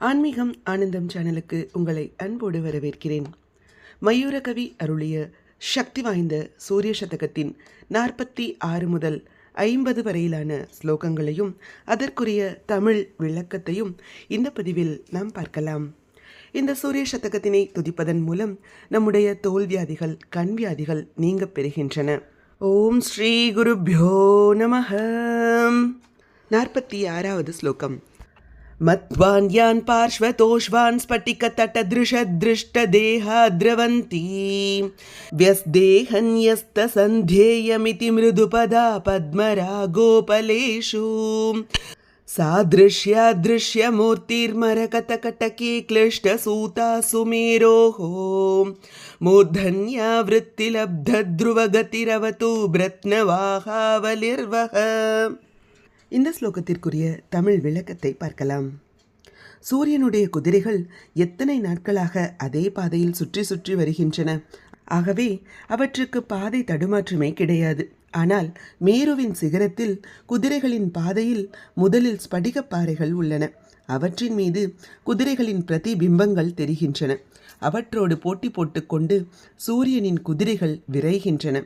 ஆன்மீகம் ஆனந்தம் சேனலுக்கு உங்களை அன்போடு வரவேற்கிறேன். மயூரகவி அருளிய சக்தி வாய்ந்த சூரிய சதகத்தின் 46 முதல் 50 வரையிலான ஸ்லோகங்களையும் அதற்குரிய தமிழ் விளக்கத்தையும் இந்த பதிவில் நாம் பார்க்கலாம். இந்த சூரிய சதகத்தினை துதிப்பதன் மூலம் நம்முடைய தோல் வியாதிகள், கண் வியாதிகள் நீங்க பெறுகின்றன. ஓம் ஸ்ரீ குருப்யோ நமஹ. 46வது ஸ்லோகம். மத்வான்யான் பார்ஷ்வதோஷ்வான் ஸ்பட்டிகதடத்ருஷத்ருஷ்டதேஹா த்ரவந்தி வ்யஸ்தேஹன்யஸ்தசந்தேயமிதி மிருதுபதா பத்மராகோபலேஷு சாத்ருஷ்யாத்ருஷ்யமூர்த்திர்மரகதகடகே க்ளிஷ்டசூதா சுமேரோः மூர்धन्या விருத்திலப்தத்ருவகதிரவது பிரத்னவாஹாவலிர்வஹ. இந்த ஸ்லோகத்திற்குரிய தமிழ் விளக்கத்தை பார்க்கலாம். சூரியனுடைய குதிரைகள் எத்தனை நாட்களாக அதே பாதையில் சுற்றி சுற்றி வருகின்றன. ஆகவே அவற்றுக்கு பாதை தடுமாற்றமே கிடையாது. ஆனால் மேருவின் சிகரத்தில் குதிரைகளின் பாதையில் முதலில் ஸ்படிகப் பாறைகள் உள்ளன. அவற்றின் மீது குதிரைகளின் பிரதிபிம்பங்கள் தெரிகின்றன. அவற்றோடு போட்டி போட்டுக்கொண்டு சூரியனின் குதிரைகள் விரைகின்றன.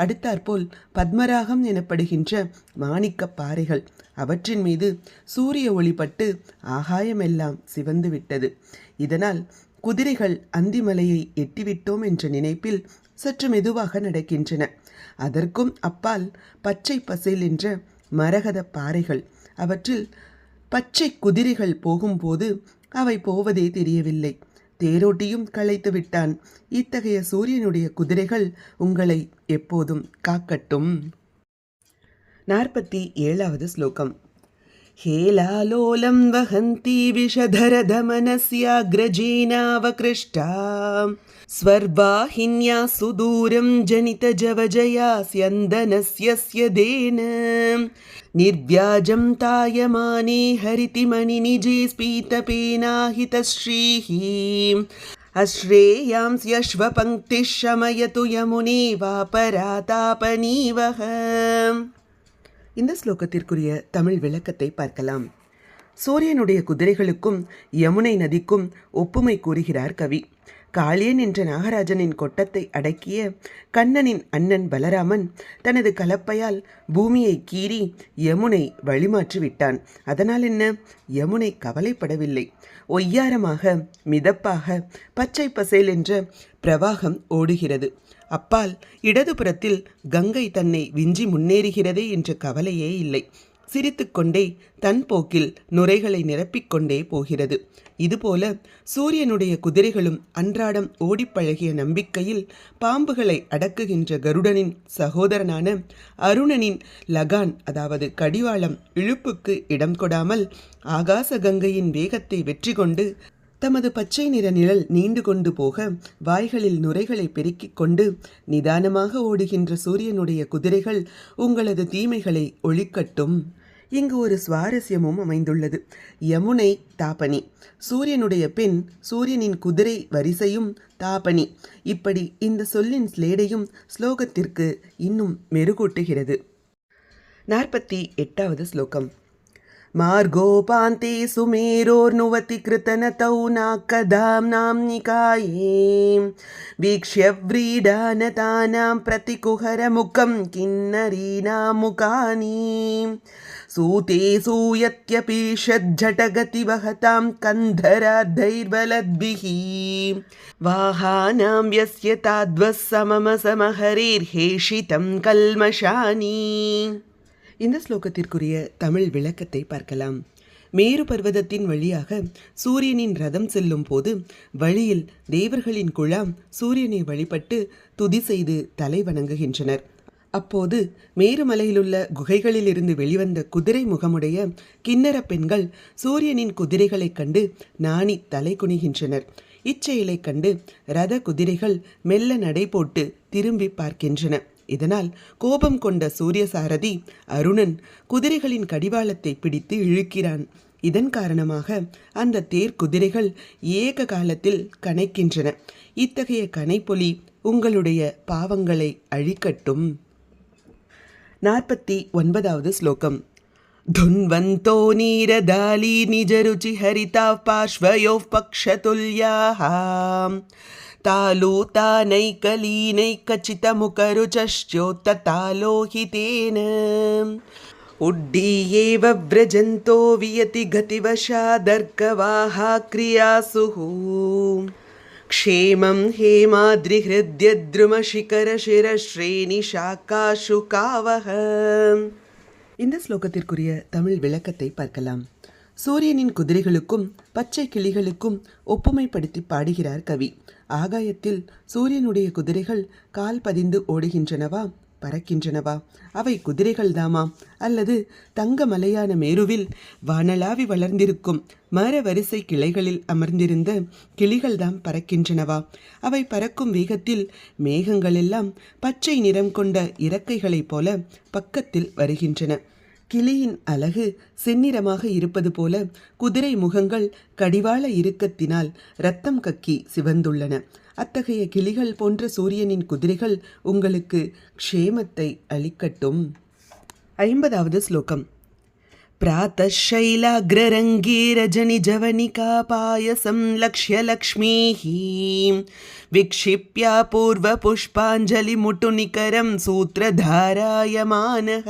அடுத்தாற்போல் பத்மராகம் எனப்படுகின்ற மாணிக்க பாறைகள், அவற்றின் மீது சூரிய ஒளிப்பட்டு ஆகாயமெல்லாம் சிவந்து விட்டது. இதனால் குதிரைகள் அந்திமலையை எட்டிவிட்டோம் என்ற நினைப்பில் சற்று மெதுவாக நடக்கின்றன. அதற்கும் அப்பால் பச்சை பசேல் என்ற மரகத பாறைகள், அவற்றில் பச்சை குதிரைகள் போகும்போது அவை போவதே தெரியவில்லை. தேரோட்டியும் களைத்து விட்டான். இத்தகைய சூரியனுடைய குதிரைகள் உங்களை எப்போதும் காக்கட்டும். 47வது ஸ்லோகம். ஹேலாலோலம் வஹந்தி விஷதரதமனஸ்யாக்ரஜேனாவக்ருஷ்டா ஸ்வர்வாஹின்யா சுதூரம் ஜனித ஜவஜயா ஸ்யந்தனஸ்யஸ்ய தேன நிர்வ்யாஜம் தாயமானே ஹரிதிமணி நிஜே ஸ்பீதபேனாஹிதஸ்ரீஹி அஸ்ரேயாம்ஸ்யஸ்வபங்க்திஷ் ஷமயது யமுனே வாபராதாபனீவஹ. இந்த ஸ்லோகத்திற்குரிய தமிழ் விளக்கத்தை பார்க்கலாம். சூரியனுடைய குதிரைகளுக்கும் யமுனை நதிக்கும் ஒப்புமை கூறுகிறார் கவி. காளியன் என்ற நாகராஜனின் கொட்டத்தை அடக்கிய கண்ணனின் அண்ணன் பலராமன் தனது கலப்பையால் பூமியை கீறி யமுனை வழிமாற்றி விட்டான். அதனால் என்ன? யமுனை கவலைப்படவில்லை. ஒய்யாரமாக மிதப்பாக பச்சை பசேல் என்ற பிரவாகம் ஓடுகிறது. அப்பால் இடதுபுறத்தில் கங்கை தன்னை விஞ்சி முன்னேறுகிறதே என்ற கவலையே இல்லை. சிரித்துக்கொண்டே தன் போக்கில் நுரைகளை நிரப்பிக்கொண்டே போகிறது. இதுபோல சூரியனுடைய குதிரைகளும் அன்றாடம் ஓடிப்பழகிய நம்பிக்கையில் பாம்புகளை அடக்குகின்ற கருடனின் சகோதரனான அருணனின் லகான், அதாவது கடிவாளம் இழுப்புக்கு இடம் கொடாமல் ஆகாச கங்கையின் வேகத்தை வெற்றி கொண்டு தமது பச்சை நிற நிழல் நீண்டு கொண்டு போக வாய்களில் நுரைகளை பெருக்கிக் கொண்டு நிதானமாக ஓடுகின்ற சூரியனுடைய குதிரைகள் உங்களது தீமைகளை ஒழிக்கட்டும். இங்கு ஒரு சுவாரஸ்யமும் அமைந்துள்ளது. யமுனை தாபனி, சூரியனுடைய பெண், சூரியனின் குதிரை வரிசையும் தாபனி. இப்படி இந்த சொல்லின் ஸ்லேடையும் ஸ்லோகத்திற்கு இன்னும் மெருகூட்டுகிறது. 48வது ஸ்லோகம். மார்கோபாந்தே சுமேரோர்னுவதி கிருதனதௌ நாக்கதாம்னாம் நிகாயே வீக்ஷ்ய व्रीडानतानां प्रतिकुहरमुखं किन्नरीणां मुखानि सूते सूयत्यपीषज्झटगतिवहतां कन्धराद्धैर्बलद्भिः वाहानां यस्य ताद्वः सममसमहरेर्हेषितं कल्मषानि. இந்த ஸ்லோகத்திற்குரிய தமிழ் விளக்கத்தை பார்க்கலாம். மேரு பர்வதத்தின் வழியாக சூரியனின் ரதம் செல்லும் போது வழியில் தேவர்களின் குழாம் சூரியனை வழிபட்டு துதி செய்து தலை வணங்குகின்றனர். அப்போது மேருமலையிலுள்ள குகைகளிலிருந்து வெளிவந்த குதிரை முகமுடைய கிண்ணற பெண்கள் சூரியனின் குதிரைகளைக் கண்டு நாணி தலை குனிகின்றனர். இச்செயலைக் கண்டு ரத குதிரைகள் மெல்ல நடை போட்டு திரும்பி பார்க்கின்றன. இதனால் கோபம் கொண்ட சூரிய சாரதி அருணன் குதிரைகளின் கடிவாளத்தை பிடித்து இழுக்கிறான். இதன் காரணமாக அந்த தேர் குதிரைகள் ஏக காலத்தில் கனைக்கின்றன. இத்தகைய கனைப்பொலி உங்களுடைய பாவங்களை அழிக்கட்டும். 49வது ஸ்லோகம். धुन्वन्तो नीरदाली निजरुचिहरिताः पार्श्वयोः पक्षतुल्याः तालूतानैकलीनैकचितमुखरुचश्चोत्ततालोहितेन उड्डीयेव व्रजन्तो वियति गतिवशादर्कवाः क्रियासुः क्षेमं हेमाद्रिहृद्यद्रुमशिखरशिरश्रेणिशाखाशुकावः. இந்த ஸ்லோகத்திற்குரிய தமிழ் விளக்கத்தை பார்க்கலாம். சூரியனின் குதிரைகளுக்கும் பச்சை கிளிகளுக்கும் ஒப்புமைப்படுத்தி பாடுகிறார் கவி. ஆகாயத்தில் சூரியனுடைய குதிரைகள் கால் பதிந்து ஓடுகின்றனவா, பறக்கின்றனவா? அவை குதிரைகள்தாமா? அல்லது தங்க மலையான மேருவில் வானளாவி வளர்ந்திருக்கும் மர வரிசை கிளைகளில் அமர்ந்திருந்த கிளிகள்தாம் பறக்கின்றனவா? அவை பறக்கும் வேகத்தில் மேகங்களெல்லாம் பச்சை நிறம் கொண்ட இறக்கைகளைப் போல பக்கத்தில் வருகின்றன. கிளியின் அலகு செந்நிறமாக இருப்பது போல குதிரை முகங்கள் கடிவாள இறுக்கத்தினால் இரத்தம் கக்கி சிவந்துள்ளன. அத்தகைய கிளிகள் போன்ற சூரியனின் குதிரைகள் உங்களுக்கு க்ஷேமத்தை அளிக்கட்டும். 50வது ஸ்லோகம். प्रातःशैलाग्ररङ्गीरजनिजवनिका पायसं लक्ष्य लक्ष्मीः विक्षिप्य पूर्वपुष्पाञ्जलिमुटुनिकरं सूत्रधारायमानः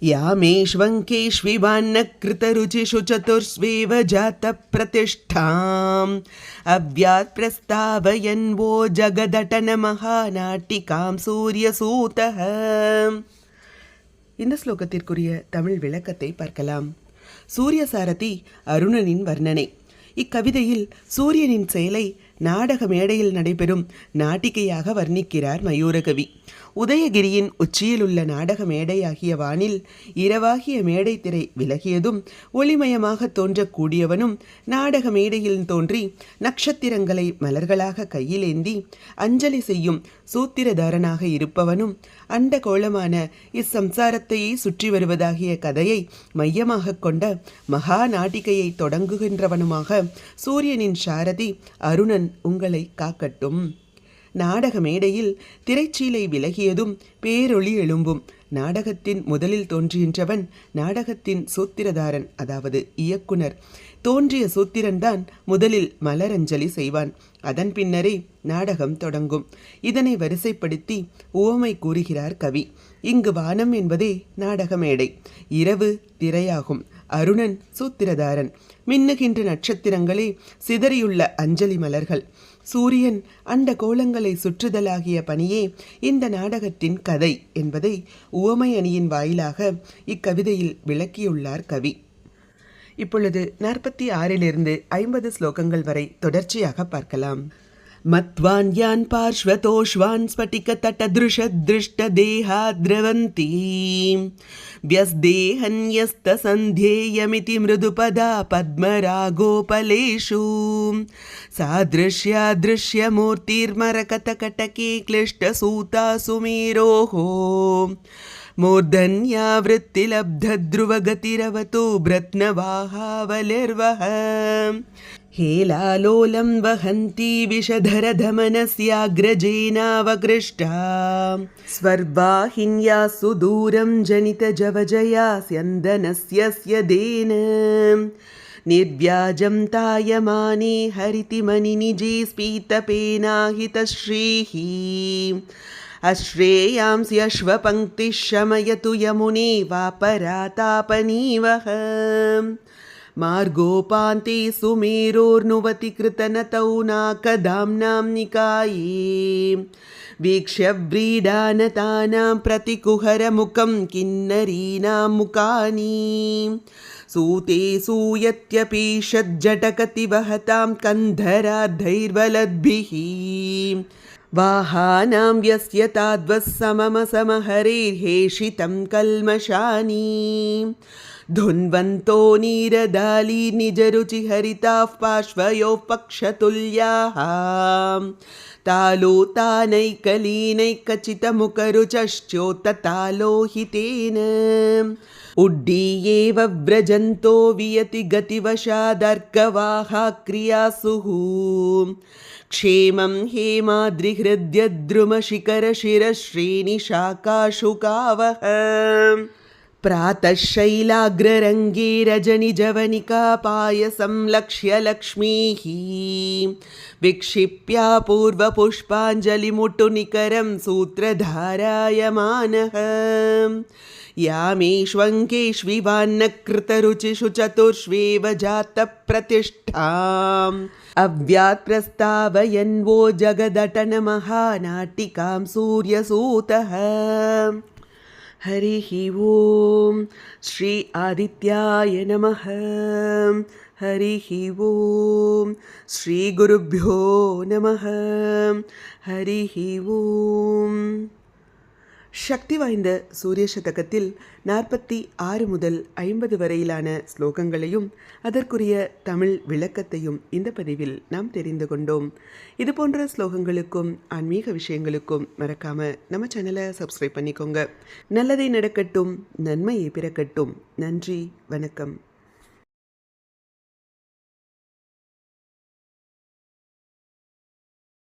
यामेष्वङ्केष्विवान्नकृतरुचिषु चतुर्स्वेव जातप्रतिष्ठाम् अव्यात् प्रस्तावयन् वो जगदटनमहानाटिकां सूर्यसूतः. இந்த ஸ்லோகத்திற்குரிய தமிழ் விளக்கத்தை பார்க்கலாம். சூரிய சாரதி அருணனின் வர்ணனை. இக்கவிதையில் சூரியனின் செயலை நாடக மேடையில் நடைபெறும் நாட்டிகையாக வர்ணிக்கிறார் மயூரகவி. உதயகிரியின் உச்சியிலுள்ள நாடக மேடையாகிய வானில் இரவாகிய மேடை திரை விலகியதும் ஒளிமயமாக தோன்றக்கூடியவனும் நாடக மேடையில் தோன்றி நட்சத்திரங்களை மலர்களாக கையிலேந்தி அஞ்சலி செய்யும் சூத்திரதாரனாக இருப்பவனும் அண்ட கோளமான இச்சம்சாரத்தையே சுற்றி வருவதாகிய கதையை மையமாக கொண்ட மகா நாட்டிகையை தொடங்குகின்றவனுமாக சூரியனின் சாரதி அருணன் உங்களை காக்கட்டும். நாடக மேடையில் திரைச்சீலை விலகியதும் பேரொளி எழும்பும். நாடகத்தின் முதலில் தோன்றுகின்றவன் நாடகத்தின் சூத்திரதாரன், அதாவது இயக்குனர். தோன்றிய சூத்திரன்தான் முதலில் மலரஞ்சலி செய்வான். அதன் பின்னரே நாடகம் தொடங்கும். இதனை வரிசைப்படுத்தி உவமை கூறுகிறார் கவி. இங்கு வானம் என்பதே நாடக மேடை, இரவு திரையாகும். அருணன் சூத்திரதாரன். மின்னுகின்ற நட்சத்திரங்களே சிதறியுள்ள அஞ்சலி மலர்கள். சூரியன் அண்ட கோலங்களை சுற்றுதலாகிய பணியே இந்த நாடகத்தின் கதை என்பதை உவமை அணியின் வாயிலாக இக்கவிதையில் விளக்கியுள்ளார் கவி. இப்பொழுது 46 50 ஸ்லோகங்கள் வரை தொடர்ச்சியாக பார்க்கலாம். மத்வான்யான் பார்ஷ்வதோஷ்வான் ஸ்பட்டிகதடதృஷத்ருஷ்டதேஹாத்ரவந்தி व्यस्देहन्यस्तसन्ध्येयमिति मृदुपदा पद्मरागोपलेषु सादृश्यादृश्यमूर्तिर्मरकतकटके क्लिष्टसूता सुमेरोः मूर्धन्यावृत्तिलब्धध्रुवगतिरवतु भ्रत्नवाहावलिर्वः हेलालोलं वहन्ती विषधरधमनस्याग्रजेनावकृष्टा स्वर्वाहिन्या सुदूरं जनितजवजया स्यन्दनस्य देन निर्व्याजं तायमाने हरितिमनिनिजे स्पीतपेनाहितश्रीः अश्रेयांसि अश्वपङ्क्तिः शमयतु यमुने वापरातापनीवः मार्गोपान्ते सुमेरोर्नुवति कृतनतौ नाकदाम्नां निकाये वीक्ष्य व्रीडानतानां प्रतिकुहरमुखं किन्नरीणां मुखानि सूते सूयत्यपीषज्जटकतिवहतां कन्धराद्धैर्वलद्भिः वाहानां व्यस्यताद्वस्सममसमहरेर्हेषितं कल्मषानि धुन्वन्तो नीरदाली निजरुचिहरिताः पार्श्वयोः पक्षतुल्याः तालूतानैकलीनैकचितमुखरुचश्चोत्ततालोहितेन उड्डीयेव व्रजन्तो वियति गतिवशादर्कवाः क्रियासुः क्षेमं हेमाद्रिहृद्यद्रुमशिखरशिरश्रेणिशाखाशुकावः. प्रातः शैलाग्ररङ्गे रजनिजवनिका पायसं लक्ष्य लक्ष्मीः विक्षिप्या पूर्वपुष्पाञ्जलिमुटुनिकरं सूत्रधारायमानः यामेष्वङ्केष्विवान्नकृतरुचिषु चतुर्ष्वेव जातप्रतिष्ठाम् अव्यात् प्रस्तावयन् वो जगदटनमहानाटिकां सूर्यसूतः। हरिः ॐ श्री आदित्याय नमः। हरिः ॐ श्री गुरुभ्यो नमः। हरिः ॐ. சக்தி வாய்ந்த சூரிய சதகத்தில் 46 முதல் 50 வரையிலான ஸ்லோகங்களையும் அதற்குரிய தமிழ் விளக்கத்தையும் இந்த பதிவில் நாம் தெரிந்து கொண்டோம். இது போன்ற ஸ்லோகங்களுக்கும் ஆன்மீக விஷயங்களுக்கும் மறக்காம நம்ம சேனலை சப்ஸ்கிரைப் பண்ணிக்கோங்க. நல்லதை நடக்கட்டும், நன்மையை பிறக்கட்டும். நன்றி, வணக்கம்.